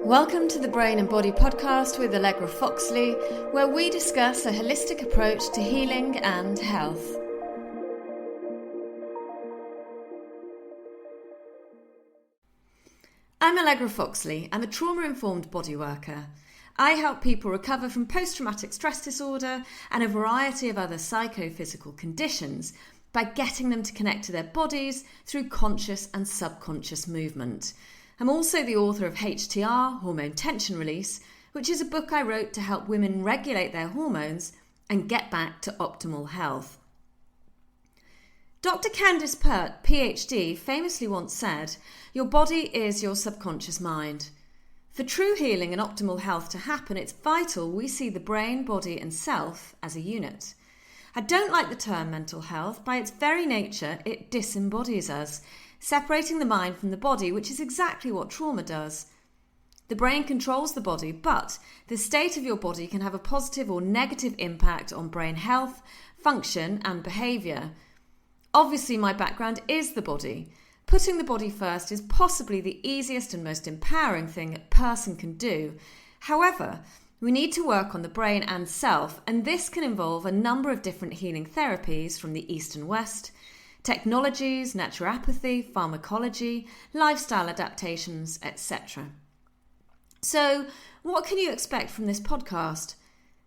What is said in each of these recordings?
Welcome to the Brain and Body podcast with Allegra Foxlie, where we discuss a holistic approach to healing and health. I'm Allegra Foxlie. I'm a trauma-informed body worker. I help people recover from post-traumatic stress disorder and a variety of other psychophysical conditions by getting them to connect to their bodies through conscious and subconscious movement. I'm also the author of HTR, Hormone Tension Release, which is a book I wrote to help women regulate their hormones and get back to optimal health. Dr. Candice Pert, PhD, famously once said, "Your body is your subconscious mind." For true healing and optimal health to happen, it's vital we see the brain, body and self as a unit. I don't like the term mental health. By its very nature, it disembodies us, separating the mind from the body, which is exactly what trauma does. The brain controls the body, but the state of your body can have a positive or negative impact on brain health, function and behaviour. Obviously, my background is the body. Putting the body first is possibly the easiest and most empowering thing a person can do. However, we need to work on the brain and self, and this can involve a number of different healing therapies from the East and West, technologies, naturopathy, pharmacology, lifestyle adaptations, etc. So, what can you expect from this podcast?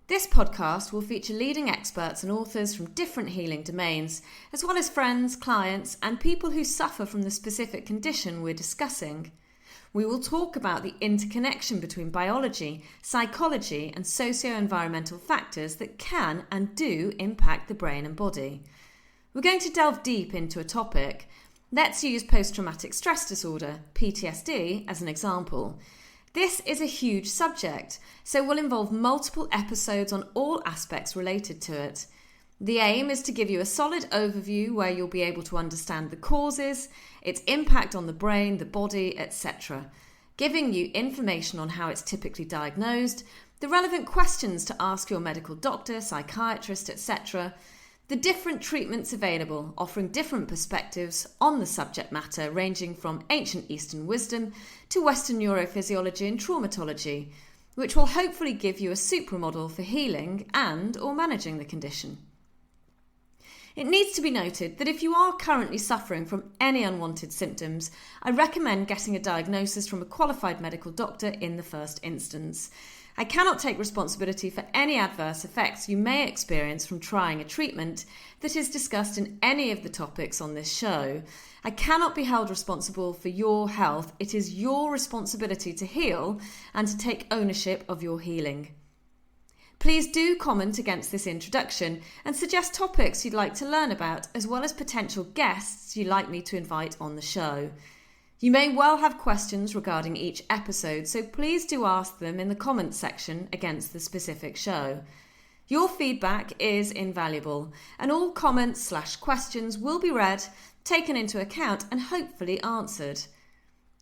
This podcast will feature leading experts and authors from different healing domains, as well as friends, clients, and people who suffer from the specific condition we're discussing. We will talk about the interconnection between biology, psychology, and socioenvironmental factors that can and do impact the brain and body. We're going to delve deep into a topic. Let's use post-traumatic stress disorder, PTSD, as an example. This is a huge subject, so we'll involve multiple episodes on all aspects related to it. The aim is to give you a solid overview where you'll be able to understand the causes, its impact on the brain, the body, etc., giving you information on how it's typically diagnosed, the relevant questions to ask your medical doctor, psychiatrist, etc., the different treatments available, offering different perspectives on the subject matter, ranging from ancient Eastern wisdom to Western neurophysiology and traumatology, which will hopefully give you a supra model for healing and or managing the condition. It needs to be noted that if you are currently suffering from any unwanted symptoms, I recommend getting a diagnosis from a qualified medical doctor in the first instance. I cannot take responsibility for any adverse effects you may experience from trying a treatment that is discussed in any of the topics on this show. I cannot be held responsible for your health. It is your responsibility to heal and to take ownership of your healing. Please do comment against this introduction and suggest topics you'd like to learn about, as well as potential guests you'd like me to invite on the show. You may well have questions regarding each episode, so please do ask them in the comments section against the specific show. Your feedback is invaluable, and all comments/questions will be read, taken into account, and hopefully answered.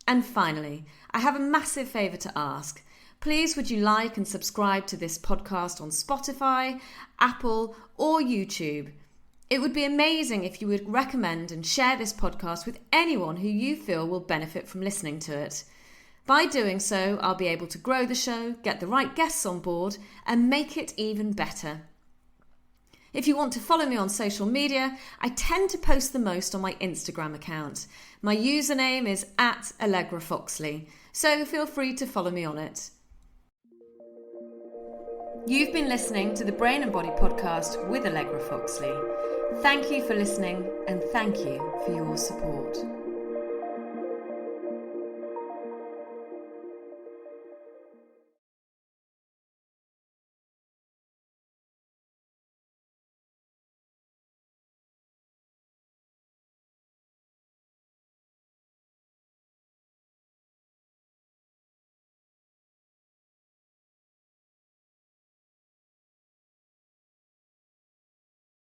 And finally, I have a massive favour to ask. Please would you like and subscribe to this podcast on Spotify, Apple, or YouTube? It would be amazing if you would recommend and share this podcast with anyone who you feel will benefit from listening to it. By doing so, I'll be able to grow the show, get the right guests on board, and make it even better. If you want to follow me on social media, I tend to post the most on my Instagram account. My username is @Allegra Foxlie, so feel free to follow me on it. You've been listening to the Brain and Body podcast with Allegra Foxlie. Thank you for listening, and thank you for your support.